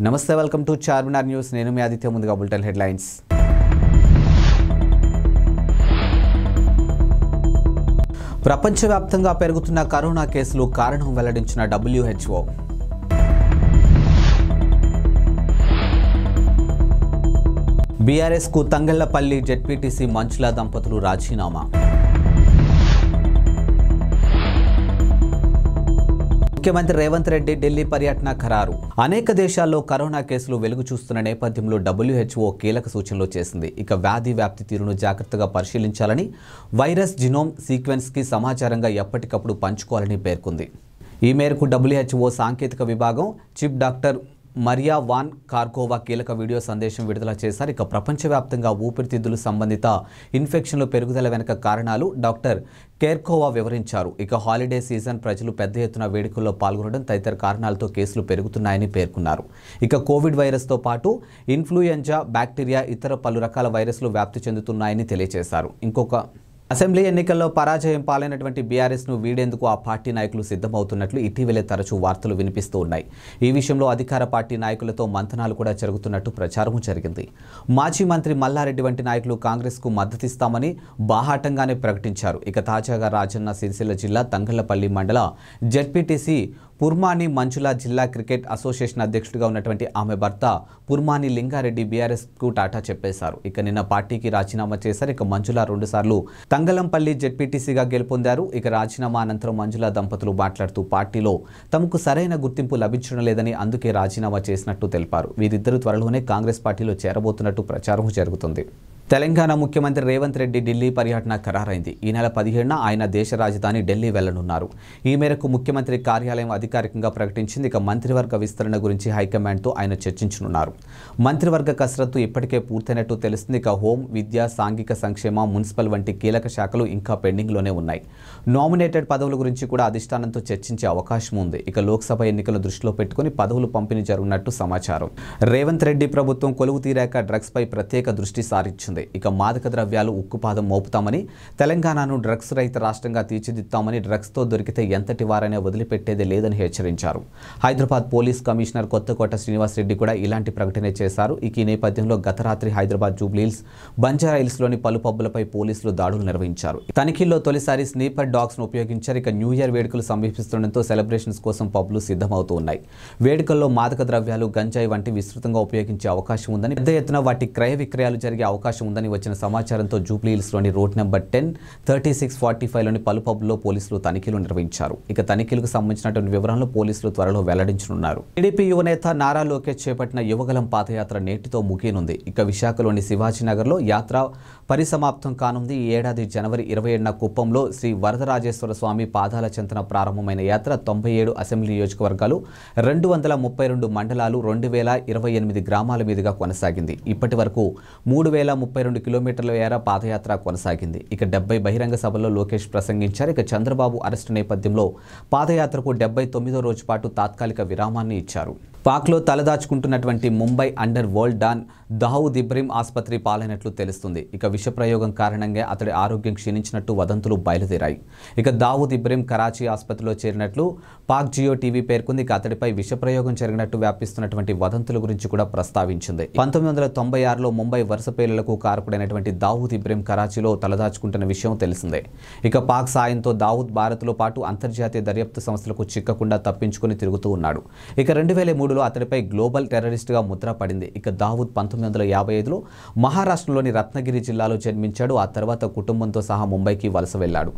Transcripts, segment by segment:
నమస్తే welcome to Charminar news నేను మీ ఆదిత్య ముందుగా బులెటిన్ హెడ్లైన్స్ ప్రపంచవ్యాప్తంగా పెరుగుతున్న కరోనా కేసులు కారణం వెల్లడించిన WHO బీఆర్ఎస్ కు తంగళ్లపల్లి జెడ్పీటీసీ మంచుల దంపతులు రాజీనామా ముఖ్యమంత్రి రేవంత్ రెడ్డి ఢిల్లీ పర్యటన ఖరారు అనేక దేశాల్లో కరోనా కేసులు వెలుగు చూస్తున్న నేపథ్యంలో WHO కీలక సూచనలు చేసింది. ఇక వ్యాధి వ్యాప్తి తీరును జాగ్రత్తగా పరిశీలించాలని వైరస్ జినోమ్ సీక్వెన్స్ కి సమాచారంగా ఎప్పటికప్పుడు పంచుకోవాలని పేర్కొంది. ఈ మేరకు WHO సాంకేతిక విభాగం చీఫ్ డాక్టర్ మరియా వాన్ కార్కోవా కీలక వీడియో సందేశం విడుదల చేశారు. ఇక ప్రపంచవ్యాప్తంగా ఊపిరితిత్తులు సంబంధిత ఇన్ఫెక్షన్లు పెరుగుదల వెనుక కారణాలు డాక్టర్ కేర్కోవా వివరించారు. ఇక హాలిడే సీజన్ ప్రజలు పెద్ద ఎత్తున వేడుకల్లో పాల్గొనడం తదితర కారణాలతో కేసులు పెరుగుతున్నాయని పేర్కొన్నారు. ఇక కోవిడ్ వైరస్తో పాటు ఇన్ఫ్లుయెంజా, బ్యాక్టీరియా, ఇతర పలు రకాల వైరస్లు వ్యాప్తి చెందుతున్నాయని తెలియజేశారు. అసెంబ్లీ ఎన్నికల్లో పరాజయం పాలైనటువంటి బీఆర్ఎస్ను వీడేందుకు ఆ పార్టీ నాయకులు సిద్ధమవుతున్నట్లు ఇటీవలే తరచూ వార్తలు వినిపిస్తూ ఉన్నాయి. ఈ విషయంలో అధికార పార్టీ నాయకులతో మంతనాలు కూడా జరుగుతున్నట్టు ప్రచారం జరిగింది. మాజీ మంత్రి మల్లారెడ్డి వంటి నాయకులు కాంగ్రెస్కు మద్దతిస్తామని బాహాటంగానే ప్రకటించారు. ఇక తాజాగా రాజన్న సిరిసిల్ల జిల్లా తంగళ్లపల్లి మండల జెడ్పీటీసీ పుర్మాని మంచుల జిల్లా క్రికెట్ అసోసియేషన్ అధ్యక్షుడిగా ఉన్నటువంటి ఆమె భర్త పుర్మాని లింగారెడ్డి బీఆర్ఎస్కు టాటా చెప్పేశారు. ఇక నిన్న పార్టీకి రాజీనామా చేశారు. ఇక మంజుల 2 సార్లు తంగలంపల్లి జెడ్పీటీసీగా గెలుపొందారు. ఇక రాజీనామా అనంతరం మంజుల దంపతులు మాట్లాడుతూ పార్టీలో తమకు సరైన గుర్తింపు లభించడం లేదని అందుకే రాజీనామా చేసినట్టు తెలిపారు. వీరిద్దరూ త్వరలోనే కాంగ్రెస్ పార్టీలో చేరబోతున్నట్టు ప్రచారం జరుగుతుంది. తెలంగాణ ముఖ్యమంత్రి రేవంత్ రెడ్డి ఢిల్లీ పర్యటన ఖరారైంది. ఈ నెల 17న ఆయన దేశ రాజధాని ఢిల్లీ వెళ్లనున్నారు. ఈ మేరకు ముఖ్యమంత్రి కార్యాలయం అధికారికంగా ప్రకటించింది. ఇక మంత్రివర్గ విస్తరణ గురించి హైకమాండ్తో ఆయన చర్చించనున్నారు. మంత్రివర్గ కసరత్తు ఇప్పటికే పూర్తయినట్టు తెలుస్తుంది. ఇక హోం, విద్య, సాంఘిక సంక్షేమ, మున్సిపల్ వంటి కీలక శాఖలు ఇంకా పెండింగ్లోనే ఉన్నాయి. నామినేటెడ్ పదవుల గురించి కూడా అధిష్టానంతో చర్చించే అవకాశం ఉంది. ఇక లోక్సభ ఎన్నికలను దృష్టిలో పెట్టుకుని పదవులు పంపిణీ జరుగుతున్నట్టు సమాచారం. రేవంత్ రెడ్డి ప్రభుత్వం కొలువు తీరాక డ్రగ్స్ పై ప్రత్యేక దృష్టి సారించింది. ఇక మాదక ద్రవ్యాలు ఉక్కుపాదం మోపుతామని, తెలంగాణను డ్రగ్స్ రహిత రాష్ట్రంగా తీర్చిదిద్దామని, డ్రగ్స్తో దొరికితే ఎంతటి వారైనా వదిలిపెట్టేదే లేదని హెచ్చరించారు. హైదరాబాద్ పోలీస్ కమిషనర్ కొత్తకోట శ్రీనివాసరెడ్డి కూడా ఇలాంటి ప్రకటన చేశారు. ఇక ఈ నేపథ్యంలో గత రాత్రి హైదరాబాద్ జూబ్లీహిల్స్, బంజారాహిల్స్లోని పలు పబ్బులపై పోలీసులు దాడులు నిర్వహించారు. తనిఖీల్లో తొలిసారి స్నీపర్ డాగ్స్ను ఉపయోగించారు. ఇక న్యూ ఇయర్ వేడుకలు సమీపిస్తుండటంతో సెలబ్రేషన్స్ కోసం పబ్లు సిద్ధమవుతూ ఉన్నాయి. వేడుకల్లో మాదక ద్రవ్యాలు, గంజాయి వంటి విస్తృతంగా ఉపయోగించే అవకాశం ఉందని, పెద్ద ఎత్తున వాటి క్రయ విక్రయాలు జరిగే అవకాశం ఉందని వచ్చిన సమాచారంతో జూబ్లీహిల్స్లోని రోడ్ నెంబర్ 10, 3645లోని పలు పబ్లో పోలీసులు తనిఖీలు నిర్వహించారు. ఇక తనిఖీలకు సంబంధించినటువంటి వివరాలను పోలీసులు త్వరలో వెల్లడించనున్నారు. టీడీపీ యువనేత నారా లోకేష్ చేపట్టిన యువగలం పాదయాత్ర నేటితో ముగియనుంది. ఇక విశాఖలోని శివాజీనగర్లో యాత్ర పరిసమాప్తం కానుంది. ఈ ఏడాది జనవరి 27న కుప్పంలో శ్రీ వరదరాజేశ్వర స్వామి పాదాల చెంతన ప్రారంభమైన యాత్ర 97 అసెంబ్లీ నియోజకవర్గాలు, 232 మండలాలు, 2028 గ్రామాల మీదుగా కొనసాగింది. ఇప్పటి వరకు 3032 కిలోమీటర్ల మేర పాదయాత్ర కొనసాగింది. ఇక 70 బహిరంగ సభల్లో లోకేష్ ప్రసంగించారు. ఇక చంద్రబాబు అరెస్టు నేపథ్యంలో పాదయాత్రకు 79వ రోజు పాటు తాత్కాలిక విరామాన్ని ఇచ్చారు. పాక్లో తలదాచుకుంటున్నటువంటి Mumbai underworld don Dawood Ibrahim ఆసుపత్రి పాలైనట్లు తెలుస్తుంది. ఇక విషప్రయోగం కారణంగా అతడి ఆరోగ్యం క్షీణించినట్టు వదంతులు బయలుదేరాయి. ఇక దావూద్ ఇబ్రహీం కరాచీ ఆసుపత్రిలో చేరినట్లు పాక్ జియో టీవీ పేర్కొంది. ఇక అతడిపై విషప్రయోగం జరిగినట్టు వ్యాపిస్తున్నటువంటి వదంతుల గురించి కూడా ప్రస్తావించింది. 1996లో ముంబై వరుస పేలులకు కారకుడైనటువంటి దావూద్ ఇబ్రహీం కరాచీలో తలదాచుకుంటున్న విషయం తెలిసిందే. ఇక పాక్ సాయంతో దావూద్ భారత్లో పాటు అంతర్జాతీయ దర్యాప్తు సంస్థలకు చిక్కకుండా తప్పించుకుని తిరుగుతూ ఉన్నాడు. ఇక 2003లో అతడిపై గ్లోబల్ టెర్రరిస్ట్గా ముద్ర పడింది. ఇక దావూద్ 1955లో మహారాష్ట్రలోని రత్నగిరి జిల్లాలో జన్మించాడు. ఆ తర్వాత కుటుంబంతో సహా ముంబైకి వలస వెళ్లాడు.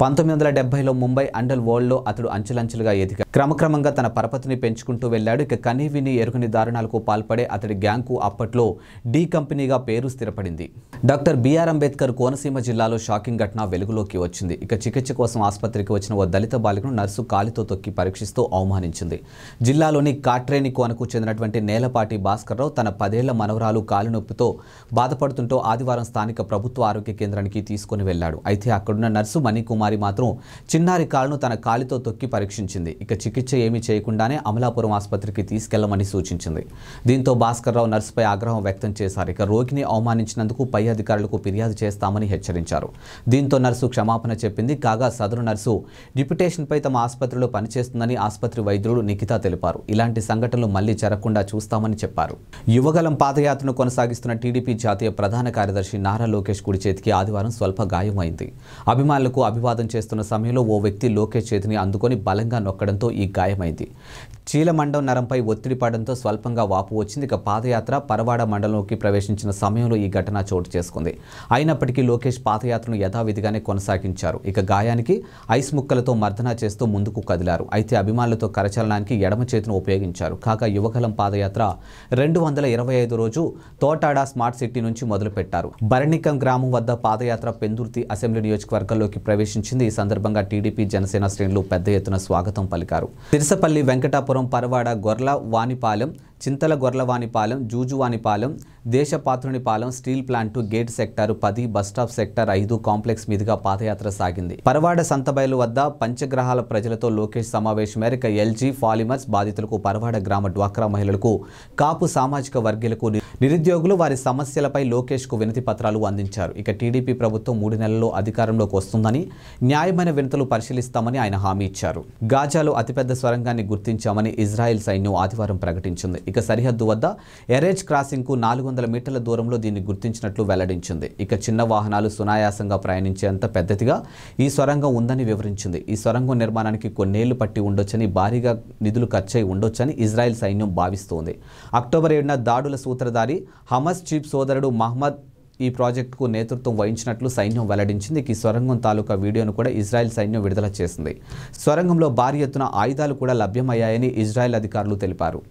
1970లో ముంబై అండర్ వరల్డ్లో అతడు అంచెలంచెలుగా ఎదిగాడు. క్రమక్రమంగా తన పరపతిని పెంచుకుంటూ వెళ్లాడు. ఇక కనీవిని ఎరుగని దారుణాలకు పాల్పడే అతడి గ్యాంగ్కు అప్పట్లో డి కంపెనీగా పేరు స్థిరపడింది. డాక్టర్ బిఆర్ అంబేద్కర్ కోనసీమ జిల్లాలో షాకింగ్ ఘటన వెలుగులోకి వచ్చింది. ఇక చికిత్స కోసం ఆసుపత్రికి వచ్చిన ఓ దళిత బాలికను నర్సు కాలితో తొక్కి పరీక్షిస్తూ అవమానించింది. జిల్లాలోని కాట్రేని కోనకు చెందినటువంటి నేలపాటి భాస్కర్రావు తన 10 ఏళ్ల మనవరాలు కాలు నొప్పితో బాధపడుతుంటూ ఆదివారం స్థానిక ప్రభుత్వ ఆరోగ్య కేంద్రానికి తీసుకుని వెళ్లాడు. అయితే అక్కడున్న నర్సు మణికుమారి మాత్రం చిన్నారి కాలును తన కాలితో తొక్కి పరీక్షించింది. ఇక చికిత్స ఏమీ చేయకుండానే అమలాపురం ఆసుపత్రికి తీసుకెళ్లమని సూచించింది. దీంతో భాస్కర్రావు నర్సుపై ఆగ్రహం వ్యక్తం చేశారు. ఇక రోగిని అవమానించిన ఇచ్చినందుకు పై అధికారులకు ఫిర్యాదు చేస్తామని హెచ్చరించారు. దీంతో నర్సు క్షమాపణ చెప్పింది. కాగా సదరు నర్సు డిప్యుటేషన్పై తమ ఆసుపత్రిలో పనిచేస్తుందని ఆసుపత్రి వైద్యుడు నిఖిత తెలిపారు. ఇలాంటి సంఘటనలు మళ్లీ జరగకుండా చూస్తామని చెప్పారు. యువగలం పాదయాత్రను కొనసాగిస్తున్న టీడీపీ జాతీయ ప్రధాన కార్యదర్శి నారా లోకేష్ కుడి చేతికి ఆదివారం స్వల్ప గాయమైంది. అభిమానులకు అభివాదం చేస్తున్న సమయంలో ఓ వ్యక్తి లోకేష్ చేతిని అందుకొని బలంగా నొక్కడంతో ఈ గాయమైంది. చీలమండం నరంపై ఒత్తిడి పడడంతో స్వల్పంగా వాపు వచ్చింది. ఇక పాదయాత్ర పరవాడ మండలంలోకి ప్రవేశించిన సమయంలో ఈ ఘటన చోటు చేసుకుంది. అయినప్పటికీ లోకేష్ పాదయాత్రను యథావిధిగానే కొనసాగించారు. ఇక గాయానికి ఐస్ ముక్కలతో మర్దన చేస్తూ ముందుకు కదిలారు. అయితే అభిమానులతో కరచలనానికి ఎడమ చేతిని ఉపయోగించారు. కాగా యువగలం పాదయాత్ర 225 రోజు తోటాడ స్మార్ట్ సిటీ నుంచి మొదలుపెట్టారు. బరణికం గ్రామం వద్ద పాదయాత్ర పెందుర్తి అసెంబ్లీ నియోజకవర్గంలోకి ప్రవేశించింది. ఈ సందర్భంగా టీడీపీ జనసేన శ్రేణులు పెద్ద ఎత్తున స్వాగతం పలికారు. Tirusapalli, Venkatapuram, Parawada, Gorlavanipalem, Chintala Gorlavanipalem, Jujuvanipalem, Desapatrunipalem, steel plant, gate sector 10, bus stop sector 5 complex మీదుగా పాదయాత్ర సాగింది. పరవాడ సంతబయలు వద్ద పంచగ్రహాల ప్రజలతో లోకేష్ సమావేశం మేరకు ఎల్జీ పాలిమర్స్ బాధితులకు, పరవాడ గ్రామ డ్వాక్రా మహిళలకు, కాపు సామాజిక వర్గీయులకు, నిరుద్యోగులు వారి సమస్యలపై లోకేష్కు వినతి పత్రాలు అందించారు. ఇక టీడీపీ ప్రభుత్వం 3 నెలల్లో అధికారంలోకి వస్తుందని, న్యాయమైన వినతులు పరిశీలిస్తామని ఆయన హామీ ఇచ్చారు. గాజాలో అతిపెద్ద సొరంగాన్ని గుర్తించామని ఇజ్రాయెల్ సైన్యం ఆదివారం ప్రకటించింది. ఇక సరిహద్దు వద్ద ఎరేజ్ క్రాసింగ్కు 400 మీటర్ల దూరంలో దీన్ని గుర్తించినట్లు వెల్లడించింది. ఇక చిన్న వాహనాలు సునాయాసంగా ప్రయాణించేంత పెద్దదిగా ఈ సొరంగం ఉందని వివరించింది. ఈ సొరంగం నిర్మాణానికి కొన్నేళ్లు పట్టి ఉండొచ్చని, భారీగా నిధులు ఖర్చయి ఉండొచ్చని ఇజ్రాయెల్ సైన్యం భావిస్తోంది. అక్టోబర్ 7న దాడుల సూత్రధారి హమస్ చీఫ్ సోదరుడు మహ్మద్ ఈ ప్రాజెక్టుకు నేతృత్వం వహించినట్లు సైన్యం వెల్లడించింది. ఈ సొరంగం తాలూకా వీడియోను కూడా ఇజ్రాయెల్ సైన్యం విడుదల చేసింది. సొరంగంలో భారీ ఎత్తున ఆయుధాలు కూడా లభ్యమయ్యాయని ఇజ్రాయెల్ అధికారులు తెలిపారు.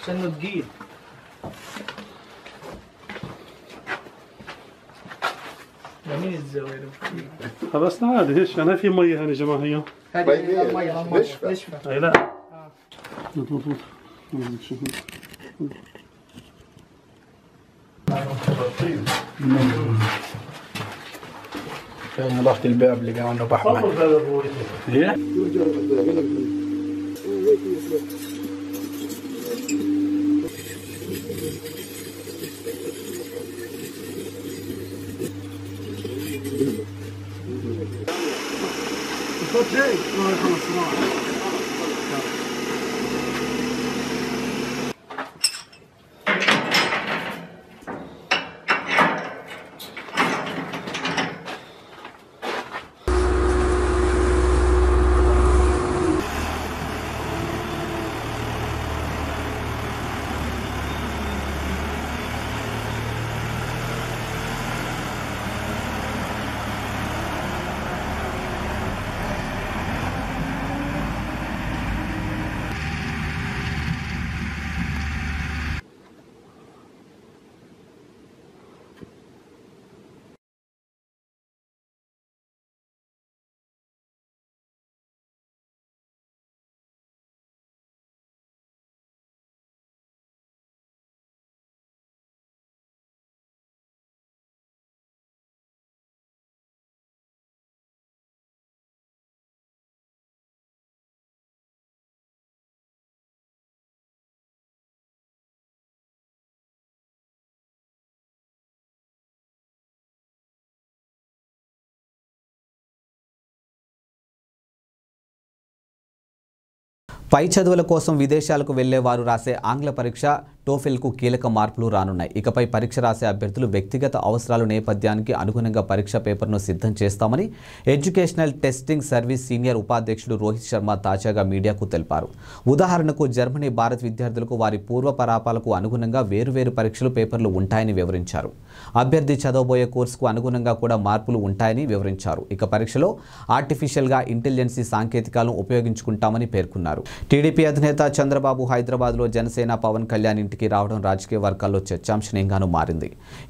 عشان تجيب جميل الزوايا خلاص عادي ايش انا في ميه هنا يا جماعه هي هذه ميه نشفه اي لا كان نظافة الباب اللي قاعد بحر ايه పై చదువుల కోసం విదేశాలకు వెళ్లేవారు రాసే ఆంగ్ల పరీక్ష టోఫెల్కు కీలక మార్పులు రానున్నాయి. ఇకపై పరీక్ష రాసే అభ్యర్థులు వ్యక్తిగత అవసరాల నేపథ్యానికి అనుగుణంగా పరీక్ష పేపర్ను సిద్ధం చేస్తామని ఎడ్యుకేషనల్ టెస్టింగ్ సర్వీస్ సీనియర్ ఉపాధ్యక్షుడు రోహిత్ శర్మ తాజాగా మీడియాకు తెలిపారు. ఉదాహరణకు జర్మనీ, భారత్ విద్యార్థులకు వారి పూర్వపరాపాలకు అనుగుణంగా వేరువేరు పరీక్షలు పేపర్లు ఉంటాయని వివరించారు. అభ్యర్థి చదవబోయే కోర్సుకు అనుగుణంగా కూడా మార్పులు ఉంటాయని వివరించారు. ఇక పరీక్షలో ఆర్టిఫిషియల్గా ఇంటెలిజెన్సీ సాంకేతికాలను ఉపయోగించుకుంటామని పేర్కొన్నారు. టీడీపీ అధినేత చంద్రబాబు హైదరాబాద్లో జనసేన పవన్ కళ్యాణ్ ఇంటి ఇంటికి రావడం రాజకీయ వర్గాల్లో చర్చాంశనీయంగానూ మారింది.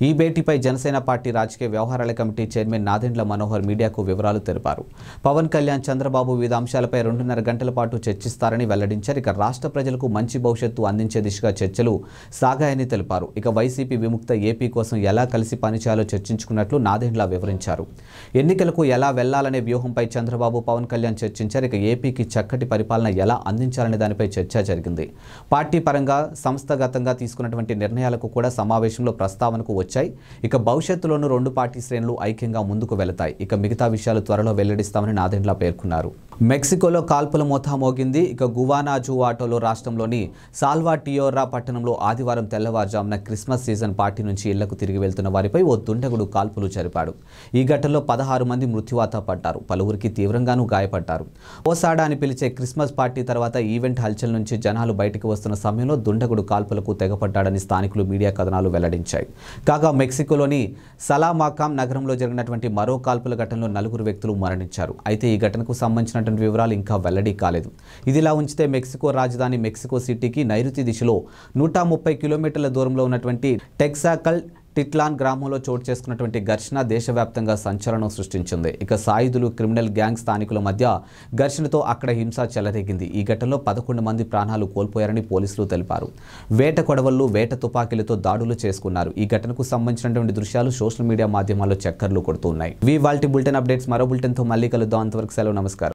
ఈ భేటీపై జనసేన పార్టీ రాజకీయ వ్యవహారాల కమిటీ చైర్మన్ నాదెండ్ల మనోహర్ మీడియాకు వివరాలు తెలిపారు. పవన్ కళ్యాణ్, చంద్రబాబు వివిధ అంశాలపై 2.5 గంటల పాటు చర్చిస్తారని వెల్లడించారు. ఇక రాష్ట్ర ప్రజలకు మంచి భవిష్యత్తు అందించే దిశగా చర్చలు సాగాయని తెలిపారు. ఇక వైసీపీ విముక్త ఏపీ కోసం ఎలా కలిసి పనిచేయాలో చర్చించుకున్నట్లు నాదెండ్ల వివరించారు. ఎన్నికలకు ఎలా వెళ్లాలనే వ్యూహంపై చంద్రబాబు, పవన్ కళ్యాణ్ చర్చించారు. ఇక ఏపీకి చక్కటి పరిపాలన ఎలా అందించాలనే దానిపై చర్చ జరిగింది. పార్టీ పరంగా సంస్థాగతంగా తీసుకున్నటువంటి నిర్ణయాలకు కూడా సమావేశంలో ప్రస్తావనకు వచ్చాయి. ఇక భవిష్యత్తులోనూ 2 పార్టీ శ్రేణులు ఐక్యంగా ముందుకు వెళతాయి. ఇక మిగతా విషయాలు త్వరలో వెల్లడిస్తామని నాదెండ్ల పేర్కొన్నారు. మెక్సికోలో కాల్పుల మోతా మోగింది. ఇక గువానాజువాటోలో రాష్ట్రంలోని సాల్వాటియోరా పట్టణంలో ఆదివారం తెల్లవారుజామున క్రిస్మస్ సీజన్ పార్టీ నుంచి ఇళ్లకు తిరిగి వెళ్తున్న వారిపై ఓ దుండగుడు కాల్పులు జరిపాడు. ఈ ఘటనలో 16 మంది మృత్యువాత పడ్డారు. పలువురికి తీవ్రంగానూ గాయపడ్డారు. ఓసాడా అని పిలిచే క్రిస్మస్ పార్టీ తర్వాత ఈవెంట్ హల్చల్ నుంచి జనాలు బయటకు వస్తున్న సమయంలో దుండగుడు కాల్పులకు తెగపడ్డాడని స్థానికులు మీడియా కథనాలు వెల్లడించాయి. కాగా మెక్సికోలోని సలామాకాం నగరంలో జరిగినటువంటి మరో కాల్పుల ఘటనలో 4 వ్యక్తులు మరణించారు. అయితే ఈ ఘటనకు సంబంధించినటువంటి వివరాలు ఇంకా వెల్లడి కాలేదు. ఇదిలా ఉంచితే మెక్సికో రాజధాని మెక్సికో సిటీకి నైరుతి దిశలో 130 కిలోమీటర్ల దూరంలో ఉన్నటువంటి టెక్సాకల్ టిట్లాన్ గ్రామంలో చోటు చేసుకున్నటువంటి ఘర్షణ దేశవ్యాప్తంగా సంచలనం సృష్టించింది. ఇక సాయుధులు, క్రిమినల్ గ్యాంగ్ స్థానికుల మధ్య ఘర్షణతో అక్కడ హింస చెలరేగింది. ఈ ఘటనలో 11 మంది ప్రాణాలు కోల్పోయారని పోలీసులు తెలిపారు. వేట కొడవళ్లు, వేట తుపాకీలతో దాడులు చేసుకున్నారు. ఈ ఘటనకు సంబంధించినటువంటి దృశ్యాలు సోషల్ మీడియా మాధ్యమాల్లో చక్కర్లు కొడుతున్నాయి. ఇవాల్టి బులెటిన్ అప్డేట్స్. మరో బులెటిన్తో మళ్ళీ కలుద్దాం. అంతవరకు సెలవు. నమస్కారం.